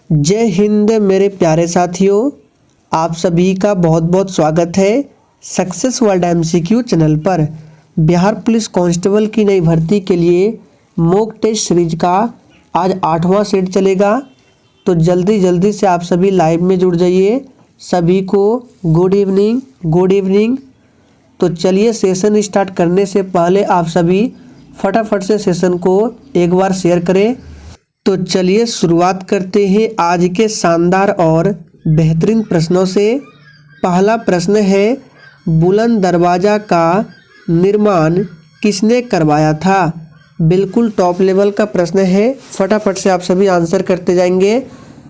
जय हिंद मेरे प्यारे साथियों, आप सभी का बहुत बहुत स्वागत है सक्सेस वर्ल्ड एमसीक्यू चैनल पर। बिहार पुलिस कांस्टेबल की नई भर्ती के लिए मॉक टेस्ट सीरीज का आज 8वां सेट चलेगा। तो जल्दी से आप सभी लाइव में जुड़ जाइए। सभी को गुड इवनिंग। तो चलिए सेशन स्टार्ट करने से पहले आप सभी फटाफट से सेशन को एक बार शेयर करें। तो चलिए शुरुआत करते हैं आज के शानदार और बेहतरीन प्रश्नों से। पहला प्रश्न है, बुलंद दरवाज़ा का निर्माण किसने करवाया था? बिल्कुल टॉप लेवल का प्रश्न है। फटाफट से आप सभी आंसर करते जाएंगे।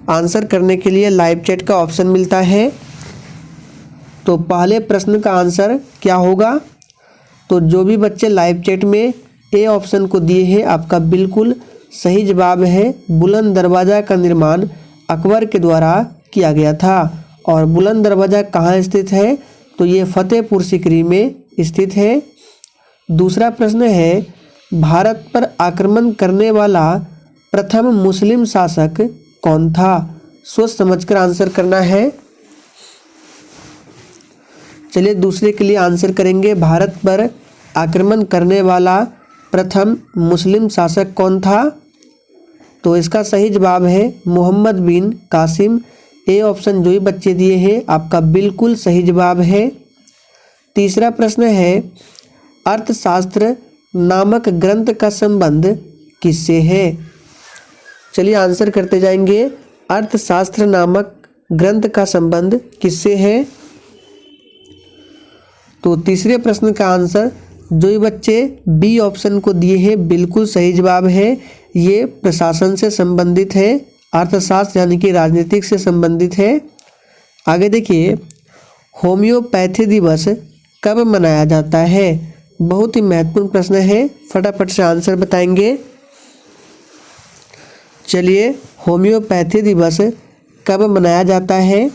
आंसर करने के लिए लाइव चैट का ऑप्शन मिलता है। तो पहले प्रश्न का आंसर क्या होगा? तो जो भी बच्चे लाइव चैट में ए ऑप्शन को दिए हैं, आपका बिल्कुल सही जवाब है। बुलंद दरवाज़ा का निर्माण अकबर के द्वारा किया गया था। और बुलंद दरवाज़ा कहाँ स्थित है? तो ये फतेहपुर सीकरी में स्थित है। दूसरा प्रश्न है, भारत पर आक्रमण करने वाला प्रथम मुस्लिम शासक कौन था? सोच समझकर आंसर करना है। चलिए दूसरे के लिए आंसर करेंगे। भारत पर आक्रमण करने वाला प्रथम मुस्लिम शासक कौन था? तो इसका सही जवाब है मोहम्मद बिन कासिम। ए ऑप्शन जो ही बच्चे दिए हैं, आपका बिल्कुल सही जवाब है। तीसरा प्रश्न है, अर्थशास्त्र नामक ग्रंथ का संबंध किससे है? चलिए आंसर करते जाएंगे। अर्थशास्त्र नामक ग्रंथ का संबंध किससे है? तो तीसरे प्रश्न का आंसर जो ही बच्चे बी ऑप्शन को दिए हैं, बिल्कुल सही जवाब है। ये प्रशासन से संबंधित है। अर्थशास्त्र यानी कि राजनीतिक से संबंधित है। आगे देखिए, होम्योपैथी दिवस कब मनाया जाता है? बहुत ही महत्वपूर्ण प्रश्न है। फटाफट से आंसर बताएंगे। चलिए, होम्योपैथी दिवस कब मनाया जाता है?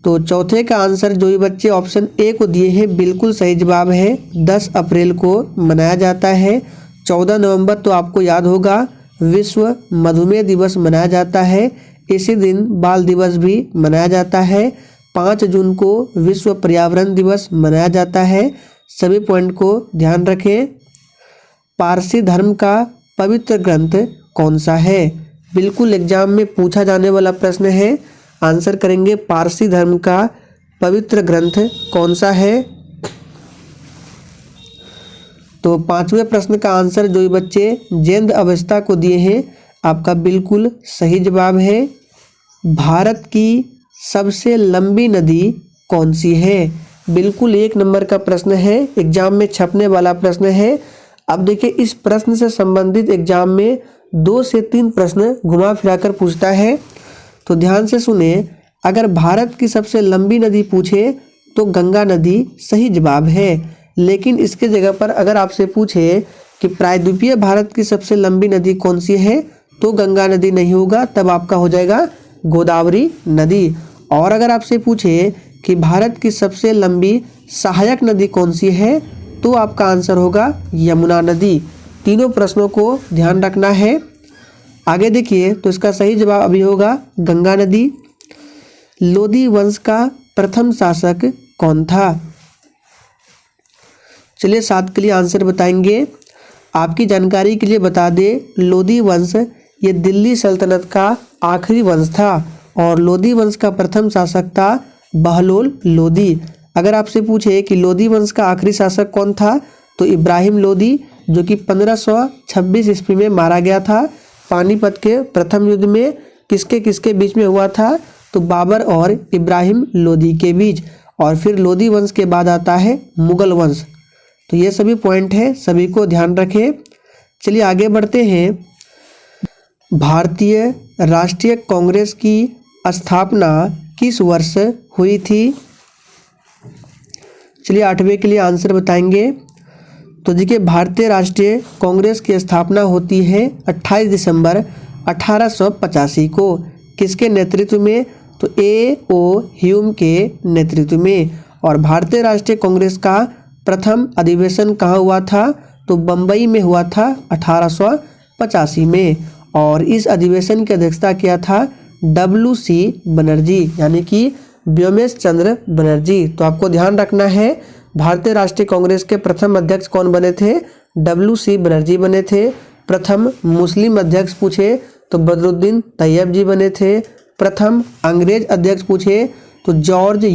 तो चौथे का आंसर जो ही बच्चे ऑप्शन ए को दिए हैं, बिल्कुल सही जवाब है। 10 अप्रैल को मनाया जाता है। 14 नवंबर तो आपको याद होगा विश्व मधुमेह दिवस मनाया जाता है। इसी दिन बाल दिवस भी मनाया जाता है। 5 जून को विश्व पर्यावरण दिवस मनाया जाता है। सभी पॉइंट को ध्यान रखें। पारसी धर्म का पवित्र ग्रंथ कौन सा है? बिल्कुल एग्जाम में पूछा जाने वाला प्रश्न है। आंसर करेंगे, पारसी धर्म का पवित्र ग्रंथ कौन सा है? तो पांचवें प्रश्न का आंसर जो ये बच्चे जैन अवस्था को दिए हैं, आपका बिल्कुल सही जवाब है। भारत की सबसे लंबी नदी कौन सी है? बिल्कुल 1 नंबर का प्रश्न है। एग्जाम में छपने वाला प्रश्न है। अब देखिए, इस प्रश्न से संबंधित एग्जाम में 2 से 3 प्रश्न घुमा फिराकर पूछता है। तो ध्यान से सुने। अगर भारत की सबसे लंबी नदी पूछे तो गंगा नदी सही जवाब है। लेकिन इसके जगह पर अगर आपसे पूछे कि प्रायद्वीपीय भारत की सबसे लंबी नदी कौन सी है, तो गंगा नदी नहीं होगा, तब आपका हो जाएगा गोदावरी नदी। और अगर आपसे पूछे कि भारत की सबसे लंबी सहायक नदी कौन सी है, तो आपका आंसर होगा यमुना नदी। तीनों प्रश्नों को ध्यान रखना है। आगे देखिए, तो इसका सही जवाब अभी होगा गंगा नदी। लोदी वंश का प्रथम शासक कौन था? चलिए 7 के लिए आंसर बताएंगे। आपकी जानकारी के लिए बता दें, लोदी वंश ये दिल्ली सल्तनत का आखिरी वंश था। और लोदी वंश का प्रथम शासक था बहलोल लोदी। अगर आपसे पूछे कि लोदी वंश का आखिरी शासक कौन था, तो इब्राहिम लोदी, जो कि 1526 ईस्वी में मारा गया था। पानीपत के प्रथम युद्ध में किसके बीच में हुआ था? तो बाबर और इब्राहिम लोदी के बीच। और फिर लोदी वंश के बाद आता है मुगल वंश। तो ये सभी पॉइंट है, सभी को ध्यान रखें। चलिए आगे बढ़ते हैं। भारतीय राष्ट्रीय कांग्रेस की स्थापना किस वर्ष हुई थी? चलिए 8वें के लिए आंसर बताएंगे। तो देखिए, भारतीय राष्ट्रीय कांग्रेस की स्थापना होती है 28 दिसंबर 1885 को। किसके नेतृत्व में? तो A.O. ह्यूम के नेतृत्व में। और भारतीय राष्ट्रीय कांग्रेस का प्रथम अधिवेशन कहाँ हुआ था? तो बम्बई में हुआ था 1885 में। और इस अधिवेशन की अध्यक्षता किया था WC बनर्जी, यानी कि व्योमेश चंद्र बनर्जी। तो आपको ध्यान रखना है, भारतीय राष्ट्रीय कांग्रेस के प्रथम अध्यक्ष कौन बने थे? WC बनर्जी बने थे। प्रथम मुस्लिम अध्यक्ष पूछे तो बदरुद्दीन तैयब जी बने थे। प्रथम अंग्रेज अध्यक्ष पूछे तो जॉर्ज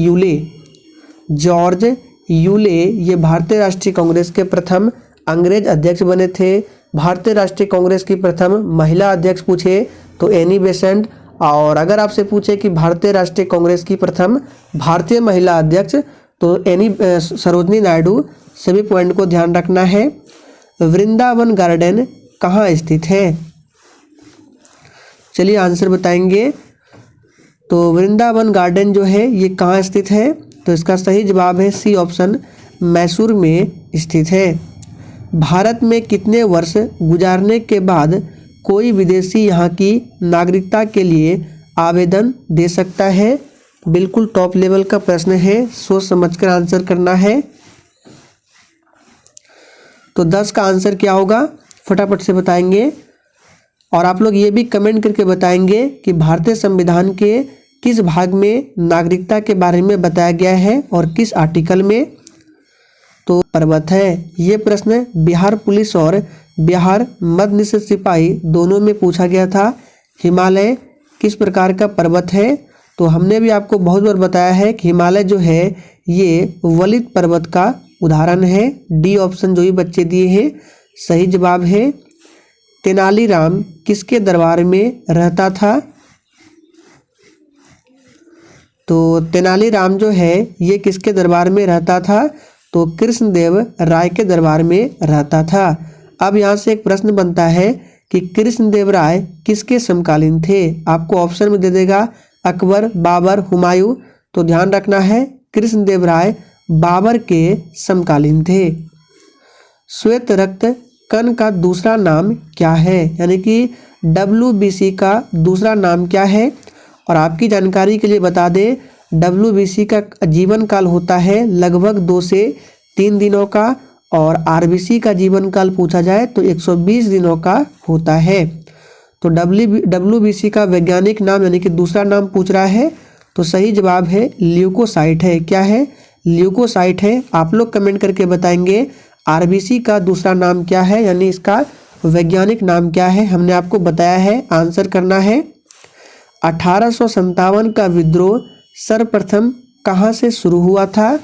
यूले ये भारतीय राष्ट्रीय कांग्रेस के प्रथम अंग्रेज अध्यक्ष बने थे। भारतीय राष्ट्रीय कांग्रेस की प्रथम महिला अध्यक्ष पूछे तो एनी बेसेंट। और अगर आपसे पूछे कि भारतीय राष्ट्रीय कांग्रेस की प्रथम भारतीय महिला अध्यक्ष तो सरोजनी नायडू। सभी पॉइंट को ध्यान रखना है। वृंदावन गार्डन कहाँ स्थित है? चलिए आंसर बताएंगे। तो वृंदावन गार्डन जो है ये कहाँ स्थित है? तो इसका सही जवाब है सी ऑप्शन, मैसूर में स्थित है। भारत में कितने वर्ष गुजारने के बाद कोई विदेशी यहाँ की नागरिकता के लिए आवेदन दे सकता है? बिल्कुल टॉप लेवल का प्रश्न है, सोच समझकर आंसर करना है। तो 10 का आंसर क्या होगा फटाफट से बताएंगे। और आप लोग ये भी कमेंट करके बताएंगे कि भारतीय संविधान के किस भाग में नागरिकता के बारे में बताया गया है और किस आर्टिकल में? तो पर्वत है। ये प्रश्न बिहार पुलिस और बिहार मध्य निषेध सिपाही दोनों में पूछा गया था। हिमालय किस प्रकार का पर्वत है? तो हमने भी आपको बहुत बार बताया है कि हिमालय जो है ये वलित पर्वत का उदाहरण है। डी ऑप्शन जो भी बच्चे दिए हैं सही जवाब है। तेनालीराम किसके दरबार में रहता था? तो तेनालीराम जो है ये किसके दरबार में रहता था? तो कृष्णदेव राय के दरबार में रहता था। अब यहाँ से एक प्रश्न बनता है कि कृष्णदेव राय किसके समकालीन थे? आपको ऑप्शन में दे देगा अकबर, बाबर, हुमायूं। तो ध्यान रखना है, कृष्णदेव राय बाबर के समकालीन थे। श्वेत रक्त कण का दूसरा नाम क्या है? यानी कि WBC का दूसरा नाम क्या है? और आपकी जानकारी के लिए बता दें, WBC का जीवन काल होता है लगभग 2 से 3 दिनों का, और RBC का जीवन काल पूछा जाए तो 120 दिनों का होता है। तो WBC का वैज्ञानिक नाम यानी कि दूसरा नाम पूछ रहा है, तो सही जवाब है ल्यूकोसाइट है। क्या है? ल्यूकोसाइट है। आप लोग कमेंट करके बताएंगे RBC का दूसरा नाम क्या है, यानी इसका वैज्ञानिक नाम क्या है? हमने आपको बताया है, आंसर करना है। 1857 का विद्रोह सर्वप्रथम कहाँ से शुरू हुआ था?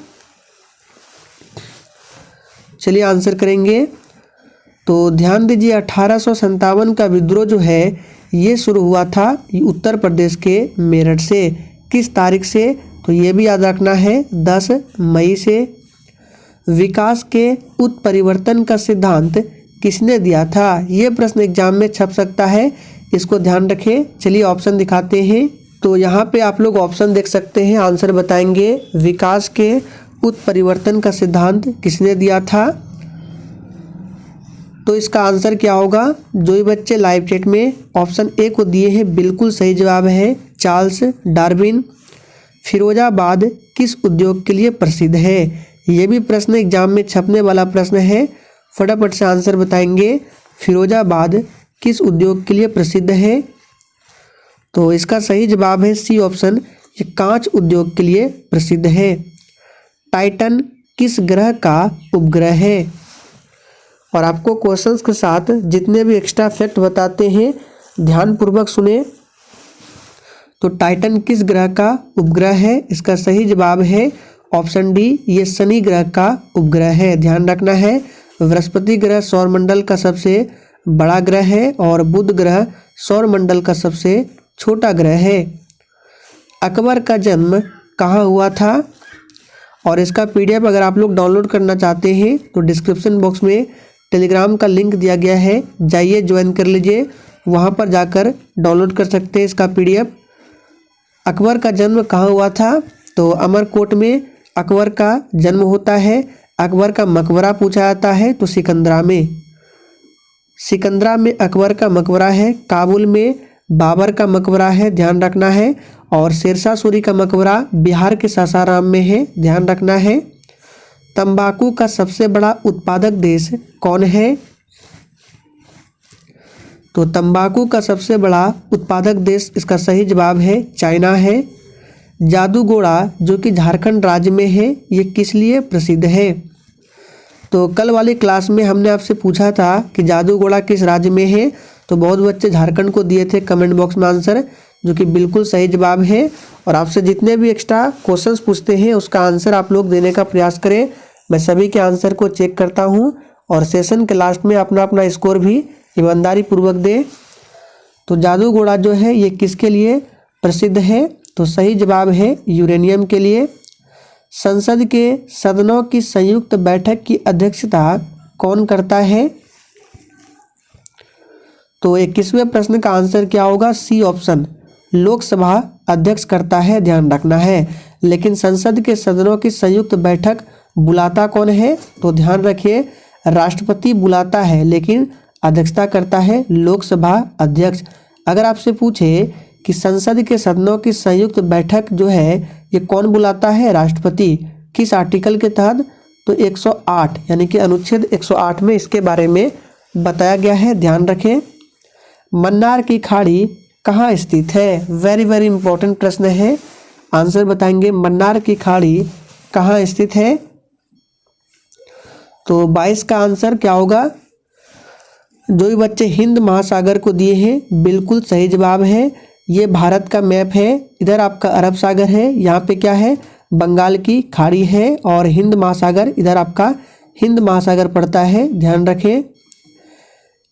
चलिए आंसर करेंगे। तो ध्यान दीजिए, 1857 का विद्रोह जो है ये शुरू हुआ था उत्तर प्रदेश के मेरठ से। किस तारीख से? तो ये भी याद रखना है 10 मई से। विकास के उत्परिवर्तन का सिद्धांत किसने दिया था? ये प्रश्न एग्जाम में छप सकता है, इसको ध्यान रखें। चलिए ऑप्शन दिखाते हैं। तो यहाँ पे आप लोग ऑप्शन देख सकते हैं, आंसर बताएंगे। विकास के उत्परिवर्तन का सिद्धांत किसने दिया था? तो इसका आंसर क्या होगा? जो भी बच्चे लाइव चैट में ऑप्शन ए को दिए हैं बिल्कुल सही जवाब है चार्ल्स डार्विन। फिरोजाबाद किस उद्योग के लिए प्रसिद्ध है? ये भी प्रश्न एग्जाम में छपने वाला प्रश्न है, फटाफट से आंसर बताएंगे। फिरोजाबाद किस उद्योग के लिए प्रसिद्ध है? तो इसका सही जवाब है सी ऑप्शन, ये कांच उद्योग के लिए प्रसिद्ध है। टाइटन किस ग्रह का उपग्रह है? और आपको क्वेश्चंस के साथ जितने भी एक्स्ट्रा फैक्ट बताते हैं ध्यानपूर्वक सुने। तो टाइटन किस ग्रह का उपग्रह है? इसका सही जवाब है ऑप्शन डी, ये शनि ग्रह का उपग्रह है। ध्यान रखना है, बृहस्पति ग्रह सौरमंडल का सबसे बड़ा ग्रह है और बुध ग्रह सौरमंडल का सबसे छोटा ग्रह है। अकबर का जन्म कहाँ हुआ था? और इसका PDF अगर आप लोग डाउनलोड करना चाहते हैं तो डिस्क्रिप्शन बॉक्स में टेलीग्राम का लिंक दिया गया है, जाइए ज्वाइन कर लीजिए, वहाँ पर जाकर डाउनलोड कर सकते हैं इसका PDF। अकबर का जन्म कहाँ हुआ था? तो अमरकोट में अकबर का जन्म होता है। अकबर का मकबरा पूछा जाता है तो सिकंदरा में अकबर का मकबरा है। काबुल में बाबर का मकबरा है, ध्यान रखना है। और शेरशाह सूरी का मकबरा बिहार के सासाराम में है, ध्यान रखना है। तंबाकू का सबसे बड़ा उत्पादक देश कौन है? तो तंबाकू का सबसे बड़ा उत्पादक देश, इसका सही जवाब है चाइना है। जादूगोड़ा जो कि झारखंड राज्य में है, ये किस लिए प्रसिद्ध है? तो कल वाली क्लास में हमने आपसे पूछा था कि जादूगोड़ा किस राज्य में है, तो बहुत बच्चे झारखंड को दिए थे कमेंट बॉक्स में आंसर, जो कि बिल्कुल सही जवाब है। और आपसे जितने भी एक्स्ट्रा क्वेश्चंस पूछते हैं उसका आंसर आप लोग देने का प्रयास करें। मैं सभी के आंसर को चेक करता हूं और सेशन के लास्ट में अपना अपना स्कोर भी ईमानदारी पूर्वक दें। तो जादूगोड़ा जो है ये किसके लिए प्रसिद्ध है? तो सही जवाब है यूरेनियम के लिए। संसद के सदनों की संयुक्त बैठक की अध्यक्षता कौन करता है? तो 21वें प्रश्न का आंसर क्या होगा? सी ऑप्शन, लोकसभा अध्यक्ष करता है, ध्यान रखना है। लेकिन संसद के सदनों की संयुक्त बैठक बुलाता कौन है? तो ध्यान रखिए, राष्ट्रपति बुलाता है लेकिन अध्यक्षता करता है लोकसभा अध्यक्ष। अगर आपसे पूछे कि संसद के सदनों की संयुक्त बैठक जो है ये कौन बुलाता है? राष्ट्रपति। किस आर्टिकल के तहत? तो 108 यानी कि अनुच्छेद 108 में इसके बारे में बताया गया है, ध्यान रखें। मन्नार की खाड़ी कहाँ स्थित है? वेरी वेरी इंपॉर्टेंट प्रश्न है, आंसर बताएंगे। मन्नार की खाड़ी कहाँ स्थित है? तो 22 का आंसर क्या होगा? जो भी बच्चे हिंद महासागर को दिए हैं बिल्कुल सही जवाब है। ये भारत का मैप है, इधर आपका अरब सागर है, यहाँ पे क्या है? बंगाल की खाड़ी है, और हिंद महासागर इधर आपका हिंद महासागर पड़ता है, ध्यान रखें।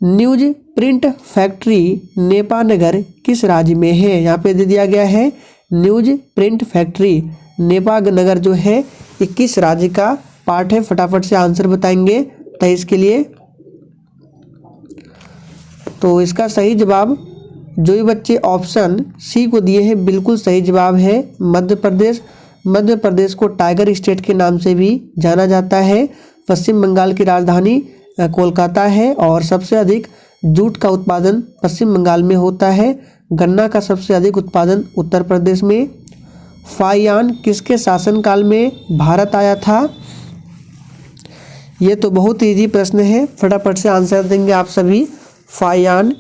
न्यूज प्रिंट फैक्ट्री नेपानगर किस राज्य में है? यहाँ पे दे दिया गया है न्यूज प्रिंट फैक्ट्री नेपानगर जो है ये किस राज्य का पार्ट है? फटाफट से आंसर बताएंगे 23 के लिए। तो इसका सही जवाब जो भी बच्चे ऑप्शन सी को दिए हैं बिल्कुल सही जवाब है मध्य प्रदेश। मध्य प्रदेश को टाइगर स्टेट के नाम से भी जाना जाता है। पश्चिम बंगाल की राजधानी कोलकाता है और सबसे अधिक जूट का उत्पादन पश्चिम बंगाल में होता है। गन्ना का सबसे अधिक उत्पादन उत्तर प्रदेश में। फाइयान किसके शासनकाल में भारत आया था? ये तो बहुत इजी प्रश्न है, फटाफट से आंसर देंगे आप सभी। फाइयान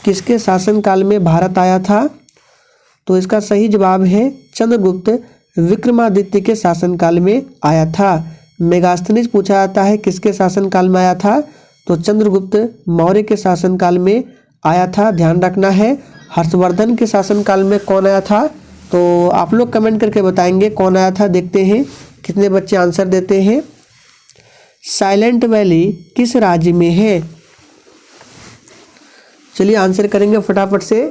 किसके शासनकाल में भारत आया था? तो इसका सही जवाब है चंद्रगुप्त विक्रमादित्य के शासनकाल में आया था। मेगास्थनीज पूछा जाता है किसके शासनकाल में आया था? तो चंद्रगुप्त मौर्य के शासनकाल में आया था, ध्यान रखना है। हर्षवर्धन के शासनकाल में कौन आया था? तो आप लोग कमेंट करके बताएंगे कौन आया था, देखते हैं कितने बच्चे आंसर देते हैं। साइलेंट वैली किस राज्य में है? चलिए आंसर करेंगे फटाफट से।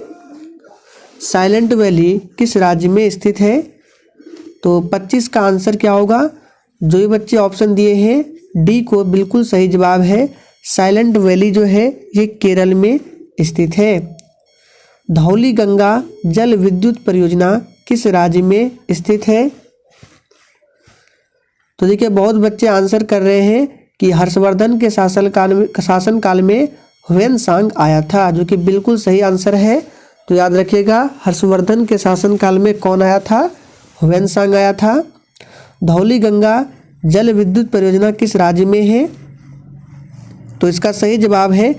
साइलेंट वैली किस राज्य में स्थित है? तो 25 का आंसर क्या होगा? जो भी बच्चे ऑप्शन दिए हैं डी को बिल्कुल सही जवाब है। साइलेंट वैली जो है ये केरल में स्थित है। धौली गंगा जल विद्युत परियोजना किस राज्य में स्थित है? तो देखिए बहुत बच्चे आंसर कर रहे हैं कि हर्षवर्धन के शासनकाल में ह्वेनसांग आया था, जो कि बिल्कुल सही आंसर है। तो याद रखिएगा हर्षवर्धन के शासनकाल में कौन आया था? ह्वेनसांग आया था। धौली गंगा जल विद्युत परियोजना किस राज्य में है? तो इसका सही जवाब है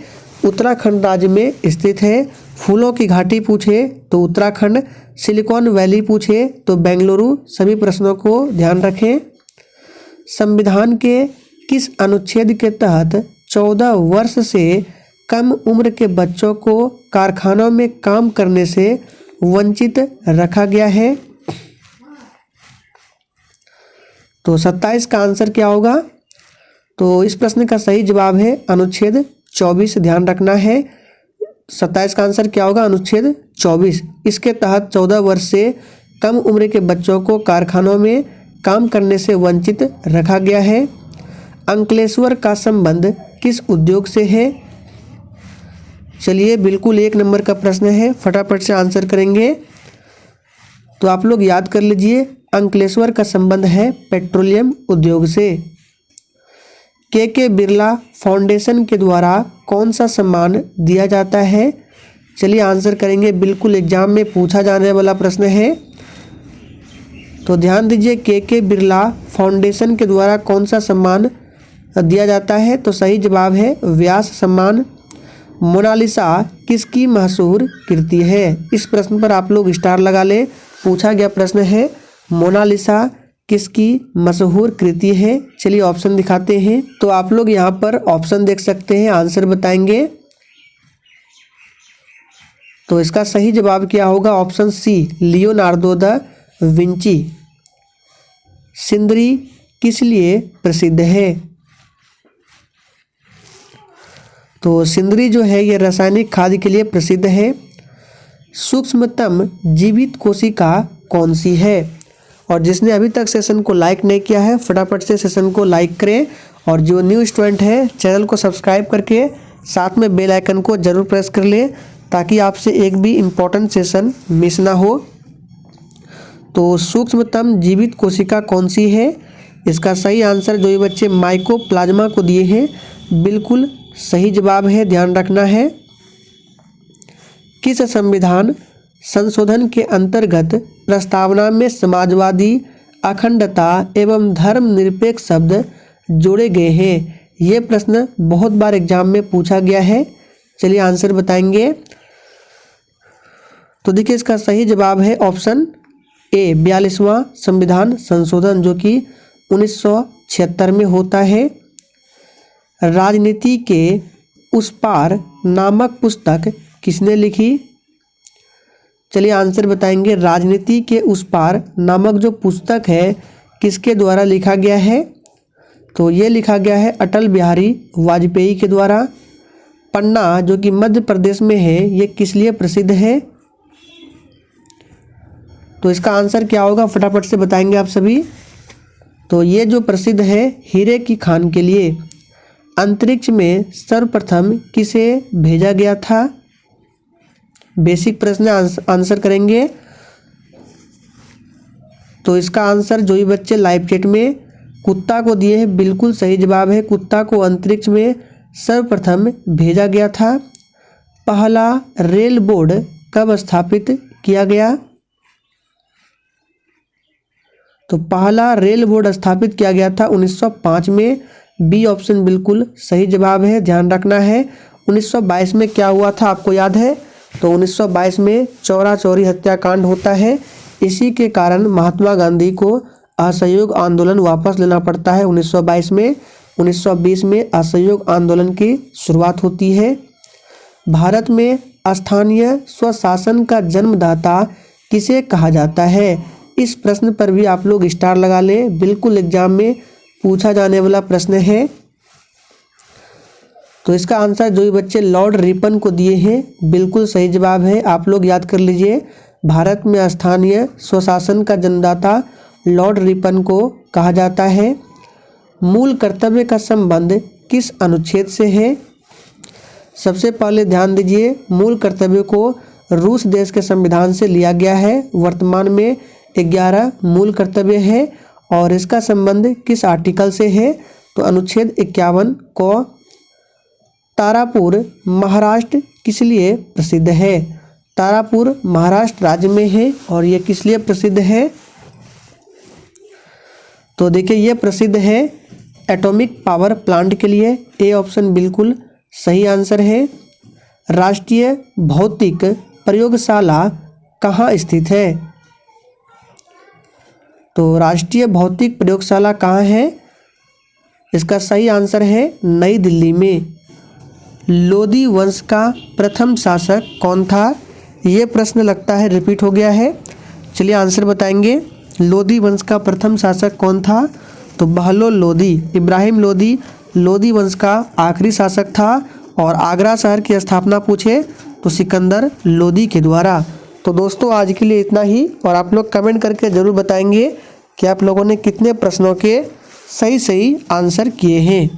उत्तराखंड राज्य में स्थित है। फूलों की घाटी पूछे तो उत्तराखंड, सिलिकॉन वैली पूछे तो बेंगलुरु। सभी प्रश्नों को ध्यान रखें। संविधान के किस अनुच्छेद के तहत 14 वर्ष से कम उम्र के बच्चों को कारखानों में काम करने से वंचित रखा गया है? तो 27 का आंसर क्या होगा? तो इस प्रश्न का सही जवाब है अनुच्छेद 24, ध्यान रखना है। 27 का आंसर क्या होगा? अनुच्छेद 24। इसके तहत 14 वर्ष से कम उम्र के बच्चों को कारखानों में काम करने से वंचित रखा गया है। अंकलेश्वर का संबंध किस उद्योग से है? चलिए बिल्कुल 1 नंबर का प्रश्न है, फटाफट से आंसर करेंगे। तो आप लोग याद कर लीजिए अंकलेश्वर का संबंध है पेट्रोलियम उद्योग से। के बिरला फाउंडेशन के द्वारा कौन सा सम्मान दिया जाता है? चलिए आंसर करेंगे, बिल्कुल एग्जाम में पूछा जाने वाला प्रश्न है। तो ध्यान दीजिए के बिरला फाउंडेशन के द्वारा कौन सा सम्मान दिया जाता है? तो सही जवाब है व्यास सम्मान। मोनालिसा किसकी मशहूर कृति है? इस प्रश्न पर आप लोग स्टार लगा ले। पूछा गया प्रश्न है मोनालिसा किसकी मशहूर कृति है। चलिए ऑप्शन दिखाते हैं। तो आप लोग यहाँ पर ऑप्शन देख सकते हैं, आंसर बताएंगे। तो इसका सही जवाब क्या होगा? Option C, Leonardo da Vinci. Sindri किस लिए प्रसिद्ध है? तो सिंदरी जो है ये रासायनिक खाद के लिए प्रसिद्ध है। सूक्ष्मतम जीवित कोशिका कौन सी है? और जिसने अभी तक सेशन को लाइक नहीं किया है फटाफट से सेशन को लाइक करें, और जो न्यू स्टूडेंट है चैनल को सब्सक्राइब करके साथ में बेल आइकन को जरूर प्रेस कर ले, ताकि आपसे एक भी इम्पोर्टेंट सेशन मिस ना हो। तो सूक्ष्मतम जीवित कोशिका कौन सी है? इसका सही आंसर जो ये बच्चे माइकोप्लाज्मा को दिए हैं बिल्कुल सही जवाब है, ध्यान रखना है। किस संविधान संशोधन के अंतर्गत प्रस्तावना में समाजवादी, अखंडता एवं धर्मनिरपेक्ष शब्द जोड़े गए हैं? ये प्रश्न बहुत बार एग्जाम में पूछा गया है। चलिए आंसर बताएंगे। तो देखिए इसका सही जवाब है ऑप्शन ए, 42वां संविधान संशोधन, जो कि 1976 में होता है। राजनीति के उस पार नामक पुस्तक किसने लिखी? चलिए आंसर बताएंगे। राजनीति के उस पार नामक जो पुस्तक है किसके द्वारा लिखा गया है? तो ये लिखा गया है अटल बिहारी वाजपेयी के द्वारा। पन्ना जो कि मध्य प्रदेश में है ये किस लिए प्रसिद्ध है? तो इसका आंसर क्या होगा फटाफट से बताएंगे आप सभी। तो ये जो प्रसिद्ध है हीरे की खान के लिए। अंतरिक्ष में सर्वप्रथम किसे भेजा गया था? बेसिक प्रश्न, आंसर करेंगे। तो इसका आंसर जो ये बच्चे लाइव चैट में कुत्ता को दिए हैं बिल्कुल सही जवाब है। कुत्ता को अंतरिक्ष में सर्वप्रथम भेजा गया था। पहला रेल बोर्ड कब स्थापित किया गया? तो पहला रेल बोर्ड स्थापित किया गया था 1905 में। बी ऑप्शन बिल्कुल सही जवाब है, ध्यान रखना है। 1922 में क्या हुआ था आपको याद है? तो 1922 में चौरा चौरी हत्याकांड होता है। इसी के कारण महात्मा गांधी को असहयोग आंदोलन वापस लेना पड़ता है 1922 में। 1920 में असहयोग आंदोलन की शुरुआत होती है। भारत में स्थानीय स्वशासन का जन्मदाता किसे कहा जाता है? इस प्रश्न पर भी आप लोग स्टार लगा लें, बिल्कुल एग्जाम में पूछा जाने वाला प्रश्न है। तो इसका आंसर जो ये बच्चे लॉर्ड रिपन को दिए हैं बिल्कुल सही जवाब है। आप लोग याद कर लीजिए, भारत में स्थानीय स्वशासन का जन्मदाता लॉर्ड रिपन को कहा जाता है। मूल कर्तव्य का संबंध किस अनुच्छेद से है? सबसे पहले ध्यान दीजिए, मूल कर्तव्य को रूस देश के संविधान से लिया गया है। वर्तमान में 11 मूल कर्तव्य है और इसका संबंध किस आर्टिकल से है? तो अनुच्छेद 51 को। तारापुर महाराष्ट्र किस लिए प्रसिद्ध है? तारापुर महाराष्ट्र राज्य में है और ये किस लिए प्रसिद्ध है? तो देखिए ये प्रसिद्ध है एटॉमिक पावर प्लांट के लिए। ए ऑप्शन बिल्कुल सही आंसर है। राष्ट्रीय भौतिक प्रयोगशाला कहाँ स्थित है? तो राष्ट्रीय भौतिक प्रयोगशाला कहाँ है? इसका सही आंसर है नई दिल्ली में। लोदी वंश का प्रथम शासक कौन था? ये प्रश्न लगता है रिपीट हो गया है। चलिए आंसर बताएंगे। लोदी वंश का प्रथम शासक कौन था? तो बहलोल लोदी, इब्राहिम लोदी लोदी वंश का आखिरी शासक था। और आगरा शहर की स्थापना पूछे तो सिकंदर लोदी के द्वारा। तो दोस्तों आज के लिए इतना ही, और आप लोग कमेंट करके ज़रूर बताएंगे कि आप लोगों ने कितने प्रश्नों के सही आंसर किए हैं।